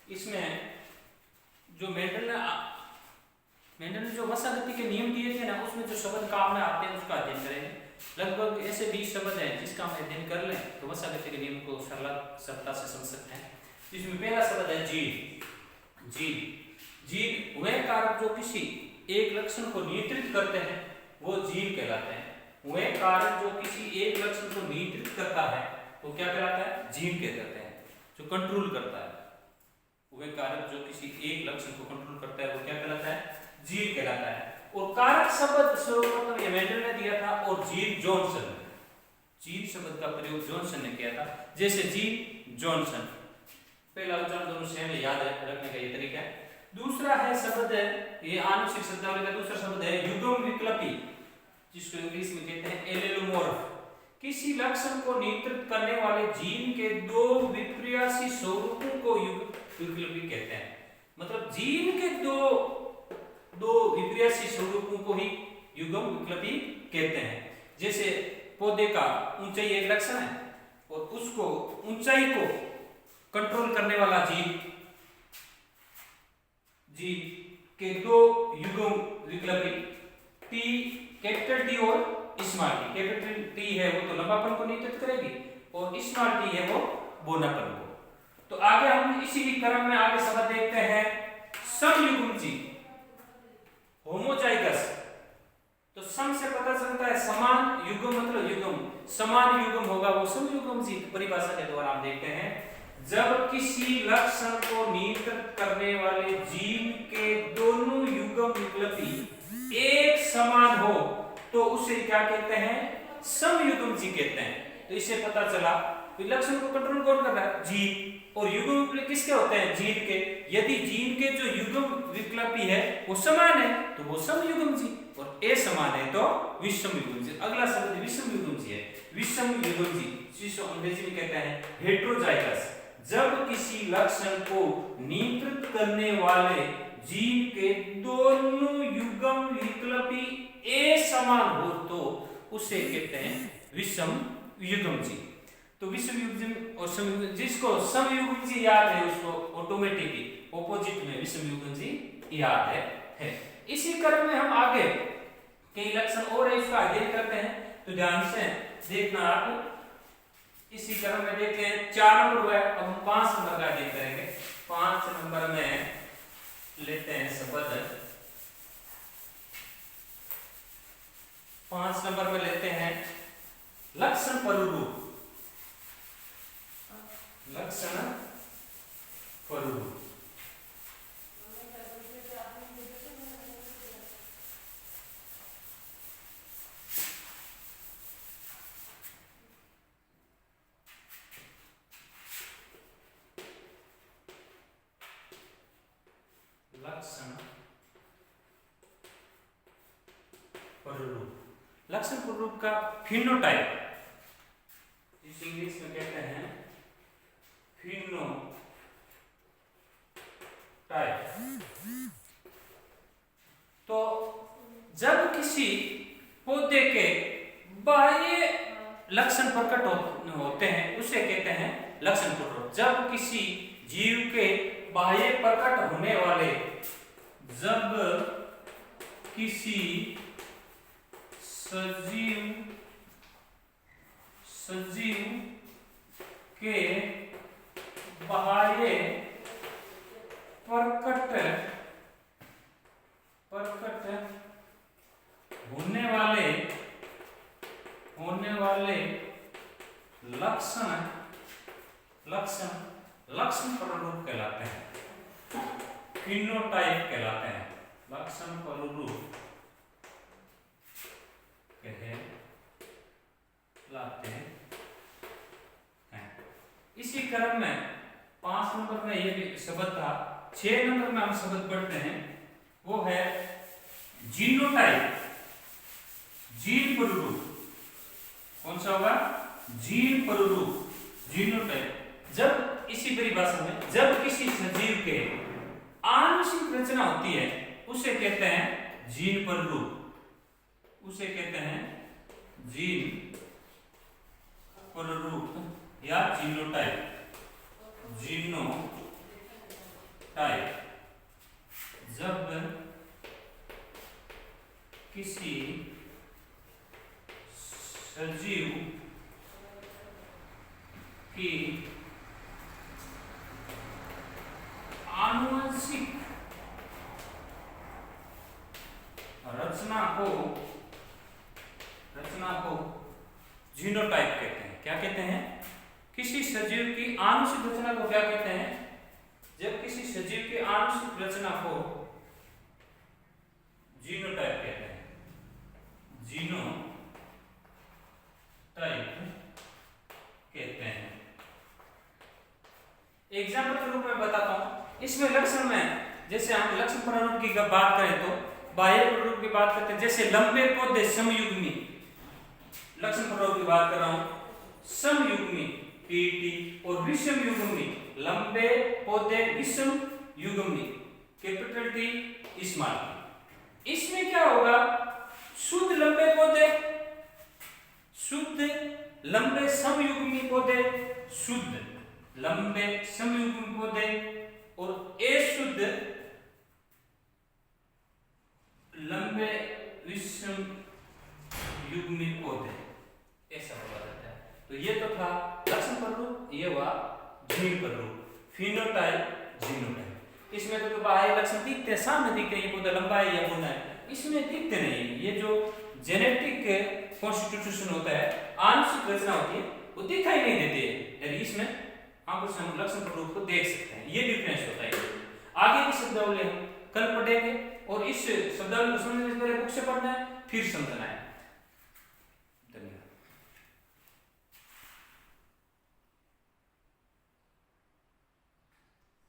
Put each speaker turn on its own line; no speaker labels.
इसमें जो मेंडल ने जो वसागति के नियम दिए थे ना, उसमें जो शब्द काम में आते हैं उसका अध्ययन करेंगे। लगभग ऐसे 20 शब्द हैं जिसका हम अध्ययन कर लें तो वसागति के नियम को सरलता से समझ सकते हैं। इसमें पहला शब्द है जीव। जीव वह कारक जो किसी एक लक्षण को नियंत्रित करते हैं वो जीव कहलाते हैं। वह कारक जो किसी एक लक्षण को नियंत्रित करता है वो क्या कहलाता है? जीव कहलाते हैं। जो कंट्रोल करता है, वह कारक जो किसी एक लक्षण को कंट्रोल करता है वो क्या कहलाता है? जीव कहलाता है। और कारक शब्द सर्वप्रथम ये मेंडल ने दिया था और जीव जॉनसन। जीव शब्द का प्रयोग जॉनसन ने किया था। जैसे जीव जॉनसन, पहला उच्चारण दोनों सेम है, याद रखने का ये तरीका है। दूसरा है शब्द है, ये आनुषंगिक शब्दावली का दूसरा शब्द है युग्म विकल्पी, जिसको इंग्लिश में कहते हैं एलेलोमॉर्फ। किसी लक्षण को नियंत्रित करने वाले जीन के दो विपर्यासी स्वरूपों को युग्म विकल्पी कहते हैं। मतलब जीन के दो विपर्यासी स्वरूपों को ही युग्म विकल्पी कहते हैं। जैसे पौधे का ऊंचाई एक लक्षण है और उसको ऊंचाई को कंट्रोल करने वाला जीव के दो युग्म विकल्पी टी, कैपिटल टी और स्मॉल टी। कैपिटल टी है वो तो लंबापन को नियंत्रित करेगी और स्मॉल टी है वो बोनापन को। तो आगे हम इसी क्रम में आगे शब्द देखते हैं समयुग्मजी, होमोजाइगस। तो सम से पता चलता है समान, युग्म मतलब युग्म, समान युग्म होगा वो समयुग्मजी। परिभाषा के द्वारा हम देखते हैं जब किसी लक्षण को नियंत्रित करने वाले जीव के दोनों युग्म विकल्पी एक समान हो तो उसे क्या कहते हैं? समयुग्मजी कहते हैं। तो इससे पता चला कि लक्षण को कंट्रोल कौन कर रहा है? जीव। और युग्म विकल्पी किसके होते हैं? जीव के। यदि जीव के जो युग्म विकल्पी है वो समान है तो वो समयुग्मजी, और असमान है तो विषमयुग्मजी। अगला शब्द विषमयुग्मजी है। विषमयुग्मजी जिसको अंग्रेजी में कहते हैं हेटेरोजाइगस। जब किसी लक्षण को नियंत्रित करने वाले जीव के दोनों युग्म विकल्पी असमान हो तो उसे कहते हैं विषमयुग्मजी। तो विषमयुग्मजी और समयुग्मजी, जिसको समयुग्मजी याद है उसको ऑटोमेटिकली ऑपोजिट में विषमयुग्मजी याद है। इसी क्रम में हम आगे कई लक्षण और है इसका अध्ययन करते हैं, तो ध्यान से देखना आप। इसी क्रम में देखते हैं 4 नंबर है, अब हम 5 नंबर का अध्ययन करेंगे। 5 नंबर में लेते हैं शब्द, 5 नंबर में लेते हैं लक्षण परुरूप। लक्षण परुरूप लक्षण परुरूप का फिनोटाइप, जिस इंग्लिश में कहते हैं फिनोटाइप। तो जब किसी पौधे के बाह्य लक्षण प्रकट होते हैं उसे कहते हैं लक्षण परुरूप। जब किसी जीव के बाह्य प्रकट होने वाले, जब किसी सजीव के बाह्य प्रकट होने वाले लक्षण परुरूप कहलाते हैं, फिनोटाइप कहलाते हैं। लक्षण परुरूप कहलाते हैं। इसी क्रम में 5 नंबर में ये भी शब्द था। 6 नंबर में हम शब्द पढ़ते हैं, वो है जीनोटाइप, जीन परुरूप। कौन सा होगा? जीन परुरूप, जीनोटाइप। जब इसी परिभाषा में जब किसी सजीव के आनुषंगिक रचना होती है उसे कहते हैं जीन परुरूप, उसे कहते हैं जीन परुरूप या जीनोटाइप। जीनोटाइप टाइप जब किसी सजीव की आनुवंशिक रचना को जीनोटाइप कहते हैं। क्या कहते हैं? किसी सजीव की आनुवंशिक रचना को क्या कहते हैं? जब किसी सजीव की आनुवंशिक रचना को जीनोटाइप कहते हैं। जीनोटाइप कहते हैं। एग्जाम्पल के रूप में बताता हूं। इसमें लक्षण में जैसे हम लक्षण प्रारूप की बात करें तो बाह्य प्रारूप की बात करते हैं। जैसे लंबे पौधे समयुग्मी, लक्षण प्रारूप की बात कर रहा हूं। समयुग्मी पीटी और विषम युग्मी, लंबे पौधे विषम युग्मी कैपिटल टी स्मॉल टी। इसमें क्या होगा? शुद्ध लंबे पौधे, शुद्ध लंबे समयुग्मी पौधे, शुद्ध लंबे समयुग्मी पौधे और अशुद्ध लंबे विषम युग्मी पौधे, ऐसा बोला जाता है। तो ये तो था लक्षण प्रारूप, ये हुआ जीन प्रारूप, फिनोटाइप, जीनोटाइप। इसमें तो बाह्य लक्षण दिखते हैं, सामने दिखते हैं, ये पौधा लंबा है या मुन्ना है, इसमें दिखते नहीं। ये जो जेनेटिक कॉन्स्टिट्यूशन होता है, आंशिक रचना होती है, वो दिखाई नहीं देती है। इसमें हम कुछ लक्षण प्रारूप को देख सकते हैं, ये डिफरेंस होता है। आगे की शब्दावली हम कल पढ़ेंगे और इस शब्दावली को समझने से पहले बुक से पढ़ना है, फिर समझना है।